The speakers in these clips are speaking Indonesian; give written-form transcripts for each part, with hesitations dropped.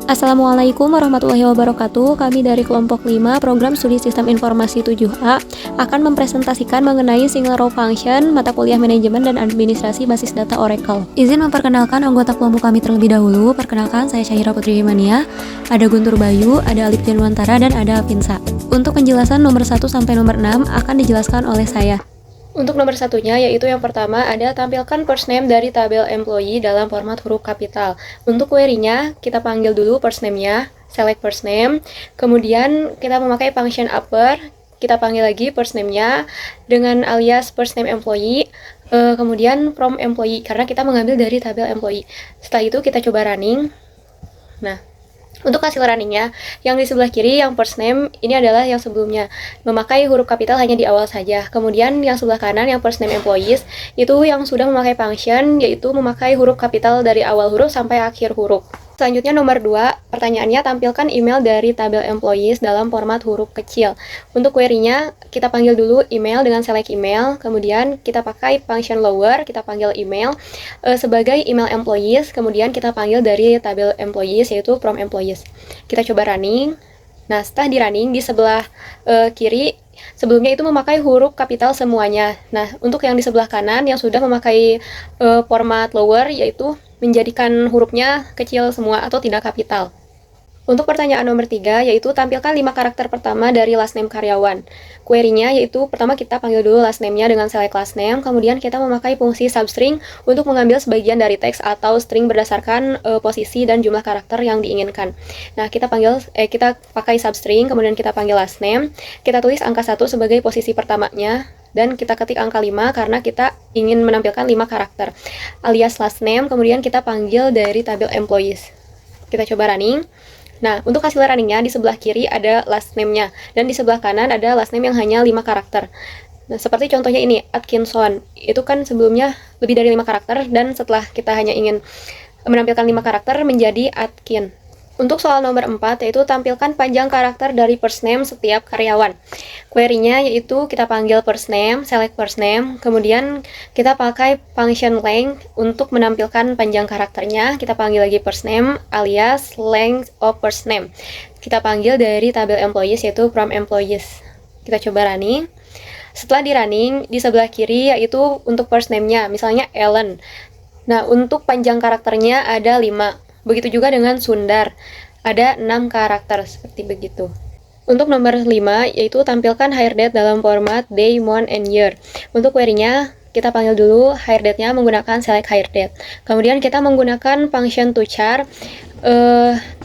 Assalamualaikum warahmatullahi wabarakatuh. Kami dari kelompok 5 program studi sistem informasi 7A akan mempresentasikan mengenai single row function mata kuliah manajemen dan administrasi basis data Oracle. Izin memperkenalkan anggota kelompok kami terlebih dahulu. Perkenalkan, saya Syahira Putri Himania, ada Guntur Bayu, ada Alif Janwantara, dan ada Afinsa. Untuk penjelasan nomor 1 sampai nomor 6 akan dijelaskan oleh saya. Untuk nomor satunya, yaitu yang pertama ada tampilkan first name dari tabel employee dalam format huruf kapital. Untuk query-nya, kita panggil dulu first name-nya, select first name, kemudian kita memakai function upper, kita panggil lagi first name-nya dengan alias first name employee, kemudian from employee, karena kita mengambil dari tabel employee. Setelah itu kita coba running. Nah, untuk hasil runningnya, yang di sebelah kiri yang first name ini adalah yang sebelumnya memakai huruf kapital hanya di awal saja. Kemudian yang sebelah kanan yang first name employees itu yang sudah memakai function, yaitu memakai huruf kapital dari awal huruf sampai akhir huruf. Selanjutnya nomor 2, pertanyaannya tampilkan email dari tabel employees dalam format huruf kecil. Untuk query-nya, kita panggil dulu email dengan select email, kemudian kita pakai function lower, kita panggil email sebagai email employees, kemudian kita panggil dari tabel employees yaitu from employees. Kita coba running. Nah, setelah di running, di sebelah kiri sebelumnya itu memakai huruf kapital semuanya. Nah, untuk yang di sebelah kanan yang sudah memakai format lower, yaitu menjadikan hurufnya kecil semua atau tidak kapital. Untuk pertanyaan nomor 3, yaitu tampilkan 5 karakter pertama dari last name karyawan. Query-nya yaitu pertama kita panggil dulu last name-nya dengan select last name, kemudian kita memakai fungsi substring untuk mengambil sebagian dari teks atau string berdasarkan posisi dan jumlah karakter yang diinginkan. Nah, kita pakai substring, kemudian kita panggil last name, kita tulis angka 1 sebagai posisi pertamanya, dan kita ketik angka 5 karena kita ingin menampilkan 5 karakter alias last name, kemudian kita panggil dari tabel employees. Kita coba running. Nah, untuk hasil runningnya di sebelah kiri ada last name-nya, dan di sebelah kanan ada last name yang hanya 5 karakter. Nah, seperti contohnya ini, Atkinson. Itu kan sebelumnya lebih dari 5 karakter, dan setelah kita hanya ingin menampilkan 5 karakter menjadi Atkin. Untuk soal nomor 4, yaitu tampilkan panjang karakter dari first name setiap karyawan. Query-nya yaitu kita panggil first name, select first name, kemudian kita pakai function length untuk menampilkan panjang karakternya. Kita panggil lagi first name alias length of first name. Kita panggil dari tabel employees yaitu from employees. Kita coba running. Setelah di running, di sebelah kiri yaitu untuk first name-nya, misalnya Ellen. Nah, untuk panjang karakternya ada 5. Begitu juga dengan Sundar, ada 6 karakter, seperti begitu. Untuk nomor 5, yaitu tampilkan hire date dalam format day, month, and year. Untuk query-nya, kita panggil dulu hire date-nya menggunakan select hire date. Kemudian kita menggunakan function toChar.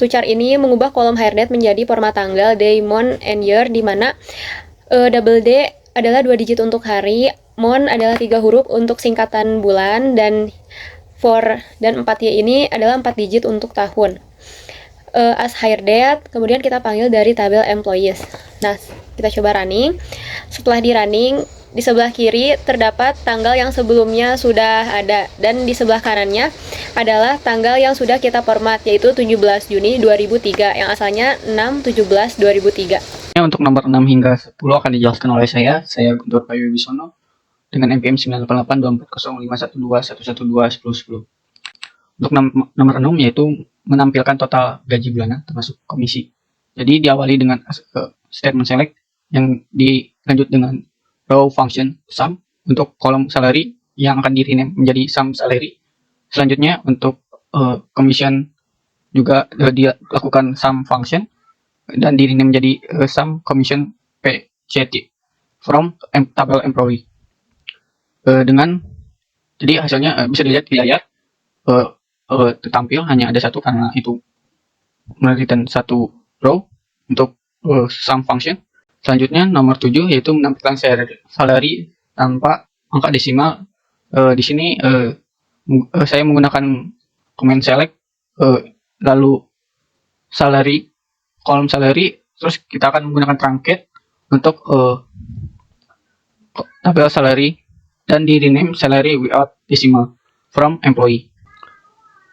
ToChar ini mengubah kolom hire date menjadi format tanggal, day, month, and year, di mana double D adalah 2 digit untuk hari, month adalah 3 huruf untuk singkatan bulan, dan 4 dan 4Y ini adalah 4 digit untuk tahun. As hire date, kemudian kita panggil dari tabel employees. Nah, kita coba running. Setelah di running, di sebelah kiri terdapat tanggal yang sebelumnya sudah ada, dan di sebelah kanannya adalah tanggal yang sudah kita format, yaitu 17 Juni 2003, yang asalnya 6/17/2003. Untuk nomor 6 hingga 10 akan dijelaskan oleh saya Guntur Bayu Wibisono, dengan NPM 98824011211121010. Untuk nomor 6 yaitu menampilkan total gaji bulanan termasuk komisi. Jadi diawali dengan statement select yang dilanjut dengan row function sum untuk kolom salary yang akan di-rename menjadi sum salary. Selanjutnya untuk commission juga dilakukan sum function dan di-rename menjadi sum commission PCT from tabel employee. Jadi hasilnya bisa dilihat di layar, tertampil hanya ada satu karena itu menerbitkan satu row untuk sum function. Selanjutnya nomor 7 yaitu menampilkan salary tanpa angka desimal. Di sini saya menggunakan command select, lalu salary, kolom salary, terus kita akan menggunakan truncate untuk tabel salary, dan di rename salary without decimal from employee.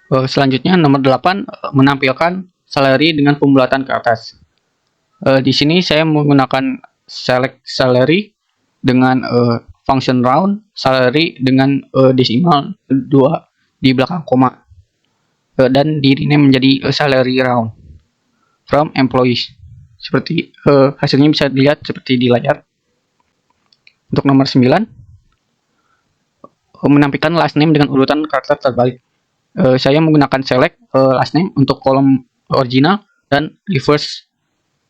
Selanjutnya nomor 8 menampilkan salary dengan pembulatan ke atas. Di sini saya menggunakan select salary dengan function round, salary dengan desimal 2 di belakang koma. dan di rename menjadi salary round from employees. Seperti hasilnya bisa dilihat seperti di layar. Untuk nomor 9, menampilkan last name dengan urutan karakter terbalik. Saya menggunakan select last name untuk kolom original dan reverse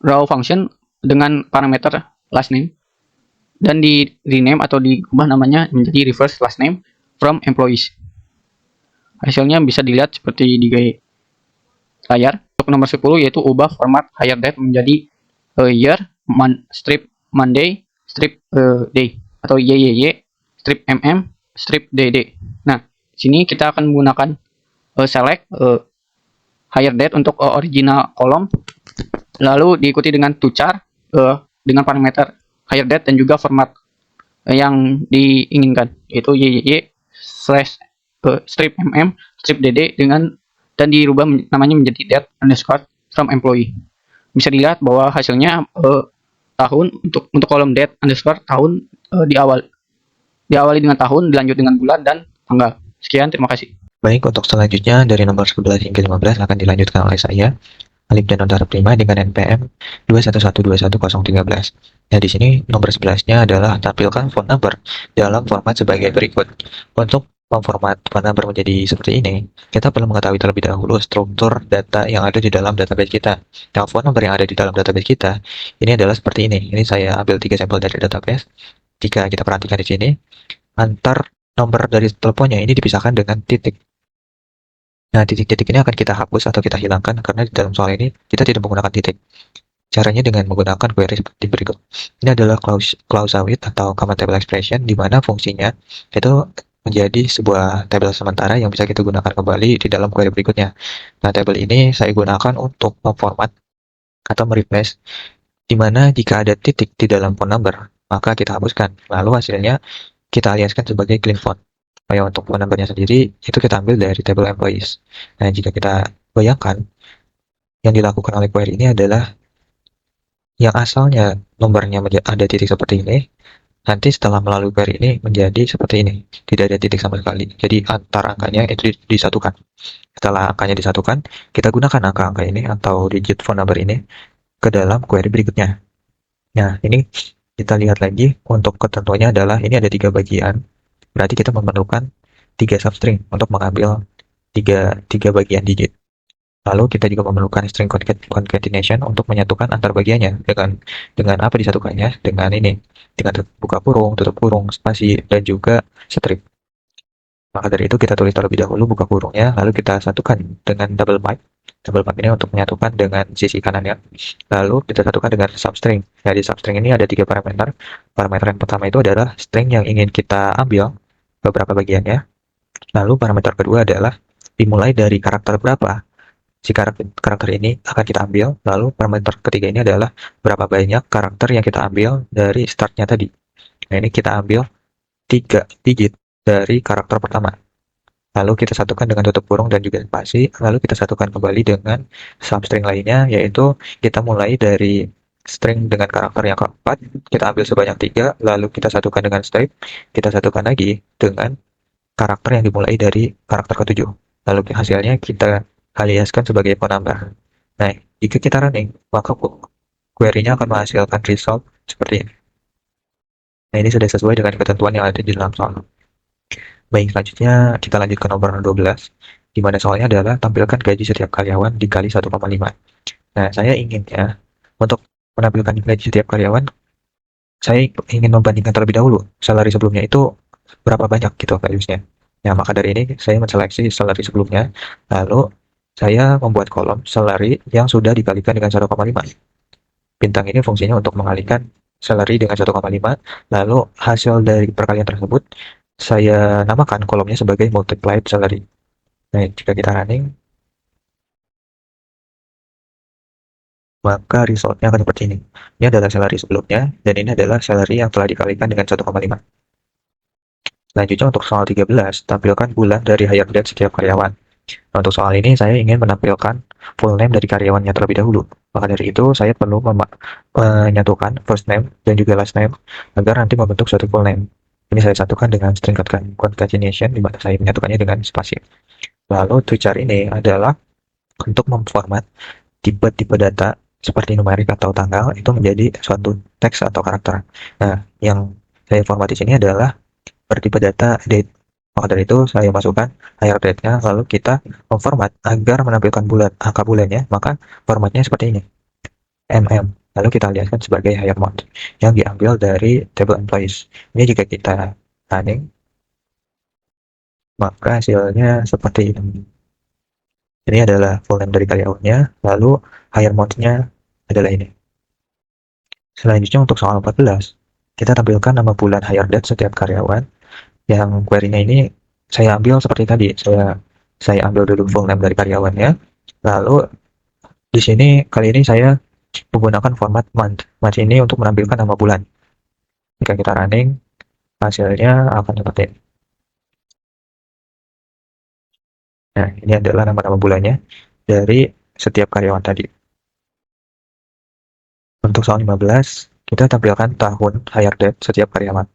row function dengan parameter last name, dan di rename atau diubah namanya menjadi reverse last name from employees. Hasilnya bisa dilihat seperti di layar. Untuk nomor 10 yaitu ubah format hire date menjadi year, strip Monday, strip day atau YYY, strip strip DD. Nah, sini kita akan menggunakan select hire date untuk original kolom, lalu diikuti dengan toChar dengan parameter hire date dan juga format yang diinginkan, yaitu YYY slash strip strip DD dan dirubah namanya menjadi date underscore from employee. Bisa dilihat bahwa hasilnya tahun untuk kolom date underscore tahun diawali dengan tahun, dilanjut dengan bulan dan tanggal. Sekian, terima kasih. Baik, untuk selanjutnya dari nomor 11 hingga 15 akan dilanjutkan oleh saya, Alif dan Notara Prima dengan NPM 211211013. Nah, di sini nomor 11-nya adalah tampilkan phone number dalam format sebagai berikut. Untuk memformat phone number menjadi seperti ini, kita perlu mengetahui terlebih dahulu struktur data yang ada di dalam database kita. Nah, phone number yang ada di dalam database kita, ini adalah seperti ini. Ini saya ambil 3 sampel dari database. Jika kita perhatikan di sini, antar nomor dari teleponnya ini dipisahkan dengan titik. Nah, titik-titik ini akan kita hapus atau kita hilangkan karena di dalam soal ini kita tidak menggunakan titik. Caranya dengan menggunakan query seperti berikut. Ini adalah clause with atau common table expression, di mana fungsinya itu menjadi sebuah tabel sementara yang bisa kita gunakan kembali di dalam query berikutnya. Nah, tabel ini saya gunakan untuk memformat atau mereplace, di mana jika ada titik di dalam phone number, maka kita hapuskan. Lalu hasilnya kita aliaskan sebagai clean phone. Untuk phone number-nya sendiri, itu kita ambil dari table employees. Nah, jika kita bayangkan, yang dilakukan oleh query ini adalah yang asalnya nomornya ada titik seperti ini, nanti setelah melalui query ini menjadi seperti ini, tidak ada titik sama sekali. Jadi antar angkanya itu disatukan. Setelah angkanya disatukan, kita gunakan angka-angka ini atau digit phone number ini ke dalam query berikutnya. Nah, ini kita lihat lagi untuk ketentuannya adalah ini ada 3 bagian. Berarti kita memerlukan 3 substring untuk mengambil 3 bagian digit. Lalu kita juga memerlukan string concatenation untuk menyatukan antar bagiannya. Dengan apa disatukannya? Dengan ini, dengan buka kurung, tutup kurung, spasi, dan juga strip. Maka dari itu kita tulis terlebih dahulu buka kurungnya, lalu kita satukan dengan double pipe. Double pipe ini untuk menyatukan dengan sisi kanannya. Lalu kita satukan dengan substring. Nah, di substring ini ada 3 parameter. Parameter yang pertama itu adalah string yang ingin kita ambil, beberapa bagiannya. Lalu parameter kedua adalah dimulai dari karakter berapa si karakter ini akan kita ambil. Lalu parameter ketiga ini adalah berapa banyak karakter yang kita ambil dari startnya tadi. Nah, ini kita ambil 3 digit dari karakter pertama. Lalu kita satukan dengan tutup kurung dan juga spasi. Lalu kita satukan kembali dengan substring lainnya, yaitu kita mulai dari string dengan karakter yang keempat, kita ambil sebanyak 3, lalu kita satukan dengan strip, kita satukan lagi dengan karakter yang dimulai dari karakter ke-7. Lalu hasilnya kita aliaskan sebagai phone number. Nah, jika kita running, maka query-nya akan menghasilkan result seperti ini. Nah, ini sudah sesuai dengan ketentuan yang ada di dalam soal. Baik, selanjutnya kita lanjut ke nomor 12, di mana soalnya adalah tampilkan gaji setiap karyawan dikali 1,5. Nah, saya ingin untuk menampilkan gaji setiap karyawan, saya ingin membandingkan terlebih dahulu salary sebelumnya itu berapa banyak gitu values-nya. Nah, maka dari ini saya menseleksi salary sebelumnya, lalu saya membuat kolom salary yang sudah dikalikan dengan 1,5. Bintang ini fungsinya untuk mengalihkan salary dengan 1,5, lalu hasil dari perkalian tersebut saya namakan kolomnya sebagai multiplied salary. Nah, jika kita running, maka resultnya akan seperti ini. Ini adalah salary sebelumnya, dan ini adalah salary yang telah dikalikan dengan 1,5. Selanjutnya untuk soal 13, tampilkan bulan dari hire date setiap karyawan. Nah, untuk soal ini saya ingin menampilkan full name dari karyawannya terlebih dahulu. Maka dari itu saya perlu menyatukan first name dan juga last name agar nanti membentuk suatu full name. Ini saya satukan dengan string concatenation, di mana saya menyatukannya dengan spasi. Lalu to-char ini adalah untuk memformat tipe-tipe data seperti numerik atau tanggal itu menjadi suatu teks atau karakter. Nah, yang saya format di sini adalah bertipe data date. Maka dari itu saya masukkan higher date-nya, lalu kita memformat agar menampilkan bulan, angka bulannya, maka formatnya seperti ini, lalu kita lihatkan sebagai higher mount yang diambil dari table employees. Ini jika kita running, maka hasilnya seperti ini. Ini adalah full name dari karyawannya, lalu higher mount-nya adalah ini. Selanjutnya untuk soal 14, kita tampilkan nama bulan higher date setiap karyawan. Yang query-nya ini saya ambil seperti tadi, saya ambil dulu full name dari karyawannya, lalu di sini kali ini saya menggunakan format month. Month ini untuk menampilkan nama bulan. Jika kita running, hasilnya akan seperti ini. Nah, ini adalah nama-nama bulannya dari setiap karyawan tadi. Untuk soal 15, kita tampilkan tahun hire date setiap karyawan.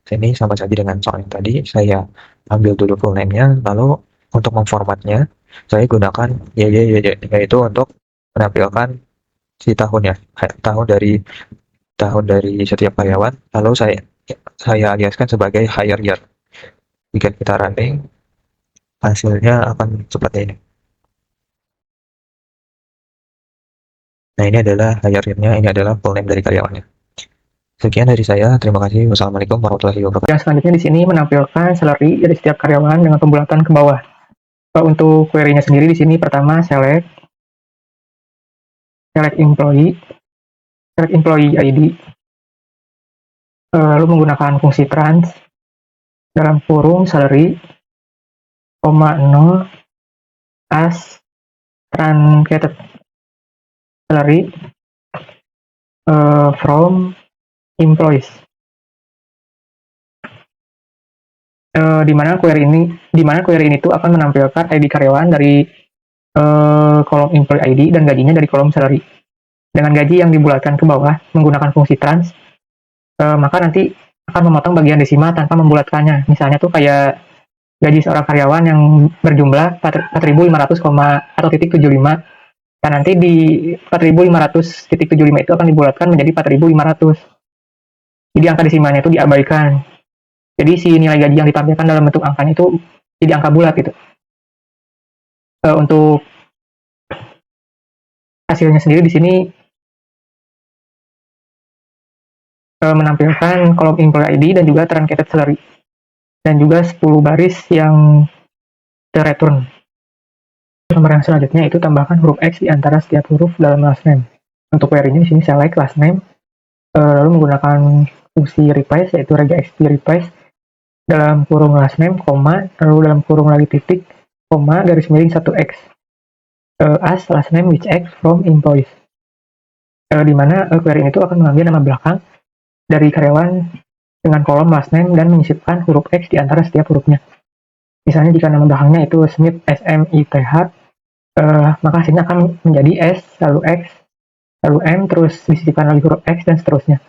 Ini sama saja dengan soal yang tadi, saya ambil dulu full name-nya, lalu untuk memformatnya, saya gunakan yaitu untuk menampilkan si tahunnya, tahun dari setiap karyawan, lalu saya aliaskan sebagai hire year. Jika kita running, hasilnya akan seperti ini. Nah, ini adalah hire year-nya, ini adalah full name dari karyawannya. Sekian dari saya, terima kasih. Wassalamualaikum warahmatullahi wabarakatuh. Yang selanjutnya di sini menampilkan salary dari setiap karyawan dengan pembulatan ke bawah. Untuk query-nya sendiri di sini pertama select employee ID, lalu menggunakan fungsi trans dalam kurung salary, 0 as truncated salary from employees. Di mana query ini tuh akan menampilkan ID karyawan dari kolom employee ID dan gajinya dari kolom salary. Dengan gaji yang dibulatkan ke bawah menggunakan fungsi trans, maka nanti akan memotong bagian desimal tanpa membulatkannya. Misalnya tuh kayak gaji seorang karyawan yang berjumlah 4.500, atau titik 75. Nah, nanti di 4.500.75 itu akan dibulatkan menjadi 4.500. Jadi angka desimalnya itu diabaikan. Jadi si nilai gaji yang ditampilkan dalam bentuk angkanya itu jadi angka bulat gitu. Untuk hasilnya sendiri di sini menampilkan kolom employee ID dan juga truncated salary dan juga 10 baris yang return. Nomor yang selanjutnya itu tambahkan huruf X di antara setiap huruf dalam last name. Untuk query-nya di sini select last name, lalu menggunakan fungsi replace yaitu regexp replace dalam kurung last name, koma, lalu dalam kurung lagi titik, koma, garis miring 1x as last name which x from employees. Di mana query itu akan mengambil nama belakang dari karyawan dengan kolom last name dan menyisipkan huruf X di antara setiap hurufnya. Misalnya jika nama belakangnya itu Smith, SMITH, maka hasilnya akan menjadi S, lalu X, lalu M, terus disisipkan lagi huruf X, dan seterusnya.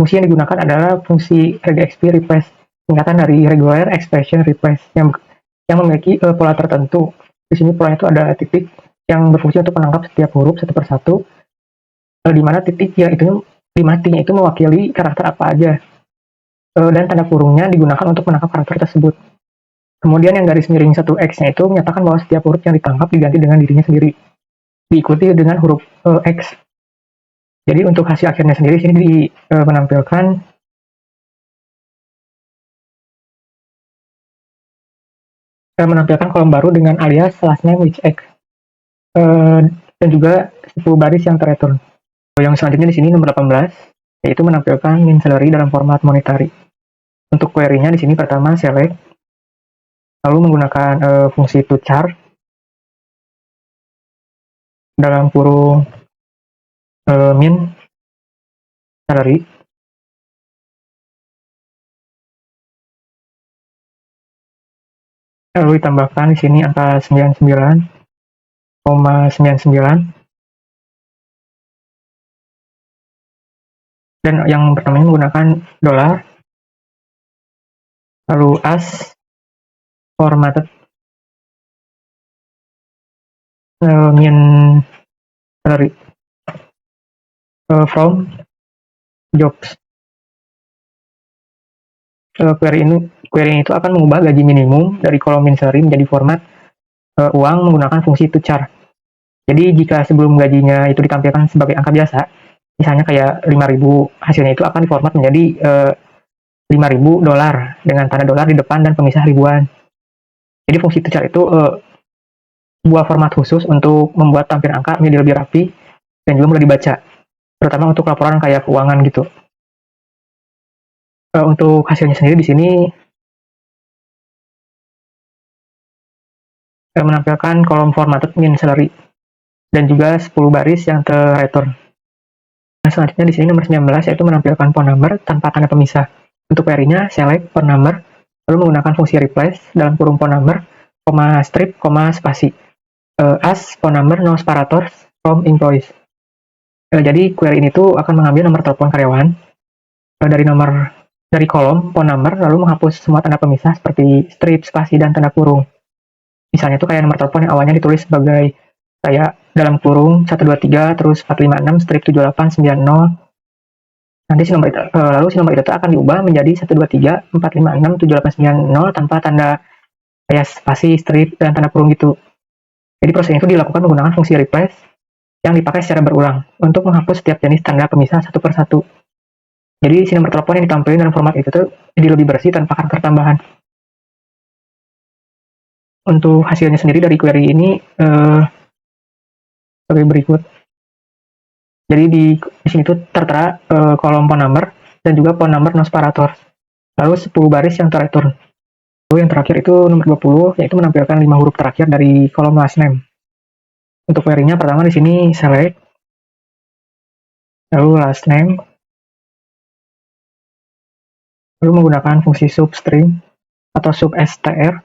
Fungsi yang digunakan adalah fungsi regexp replace, singkatan dari regular expression replace, yang memiliki pola tertentu. Di sini polanya itu ada titik yang berfungsi untuk menangkap setiap huruf satu persatu, di mana titik yang itu di matinya itu mewakili karakter apa aja, dan tanda kurungnya digunakan untuk menangkap karakter tersebut. Kemudian yang garis miring 1x-nya itu menyatakan bahwa setiap huruf yang ditangkap diganti dengan dirinya sendiri, diikuti dengan huruf X. Jadi untuk hasil akhirnya sendiri sini menampilkan kolom baru dengan alias last name which X, dan juga 10 baris yang terreturn. Yang selanjutnya di sini nomor 18, yaitu menampilkan min salary dalam format monetary. Untuk query-nya di sini pertama select, lalu menggunakan fungsi to char dalam kurung min salary, lalu ditambahkan di sini angka 99,99, dan yang pertamanya menggunakan dolar, lalu as formatted min salary from jobs. Query itu akan mengubah gaji minimum dari kolom min salary menjadi format uang menggunakan fungsi to char. Jadi jika sebelum gajinya itu ditampilkan sebagai angka biasa, misalnya kayak 5.000, hasilnya itu akan diformat menjadi $5.000 dengan tanda dolar di depan dan pemisah ribuan. Jadi fungsi to char itu sebuah format khusus untuk membuat tampilan angka menjadi lebih rapi dan juga mudah dibaca, terutama untuk laporan kayak keuangan gitu. Untuk hasilnya sendiri di sini menampilkan kolom formatted min salary dan juga 10 baris yang terreturn. Nah, selanjutnya di sini nomor 19 yaitu menampilkan phone number tanpa tanda pemisah. Untuk query-nya select phone number lalu menggunakan fungsi replace dalam kurung phone number, strip, spasi. As phone number no separators from employees. Jadi query ini tuh akan mengambil nomor telepon karyawan dari kolom phone number lalu menghapus semua tanda pemisah seperti strip, spasi, dan tanda kurung. Misalnya tuh kayak nomor telepon yang awalnya ditulis sebagai kayak dalam kurung 123 terus 456 strip 7890. Nanti si nomor itu akan diubah menjadi 123 456 7890 tanpa tanda kayak spasi, strip, dan tanda kurung gitu. Jadi proses itu dilakukan menggunakan fungsi replace yang dipakai secara berulang untuk menghapus setiap jenis tanda pemisah satu per satu. Jadi si nomor telepon yang ditampilkan dalam format itu tuh jadi lebih bersih tanpa karakter tambahan. Untuk hasilnya sendiri dari query ini sebagai berikut. Jadi di sini tuh tertera kolom phone number dan juga phone number no separator. Lalu 10 baris yang terreturn. Lalu yang terakhir itu nomor 20 yaitu menampilkan 5 huruf terakhir dari kolom last name. Untuk query-nya pertama di sini select lalu last name lalu menggunakan fungsi substring atau substr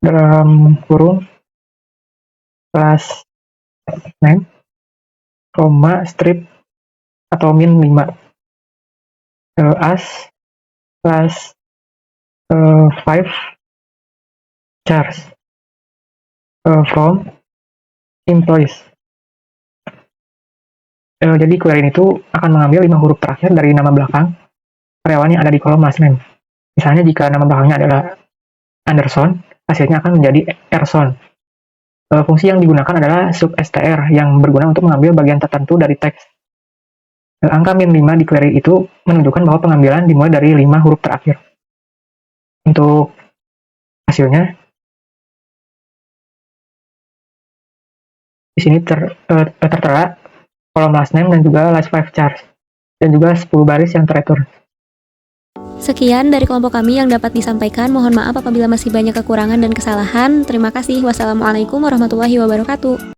dalam kurung last name, strip atau min 5 as plus 5 chars from employees. Jadi query itu akan mengambil 5 huruf terakhir dari nama belakang karyawan yang ada di kolom last name. Misalnya jika nama belakangnya adalah Anderson, hasilnya akan menjadi Erson. Fungsi yang digunakan adalah substr yang berguna untuk mengambil bagian tertentu dari teks. Angka min 5 di query itu menunjukkan bahwa pengambilan dimulai dari 5 huruf terakhir. Untuk hasilnya, di sini tertera kolom last name dan juga last 5 chars, dan juga 10 baris yang terreturn. Sekian dari kelompok kami yang dapat disampaikan. Mohon maaf apabila masih banyak kekurangan dan kesalahan. Terima kasih. Wassalamualaikum warahmatullahi wabarakatuh.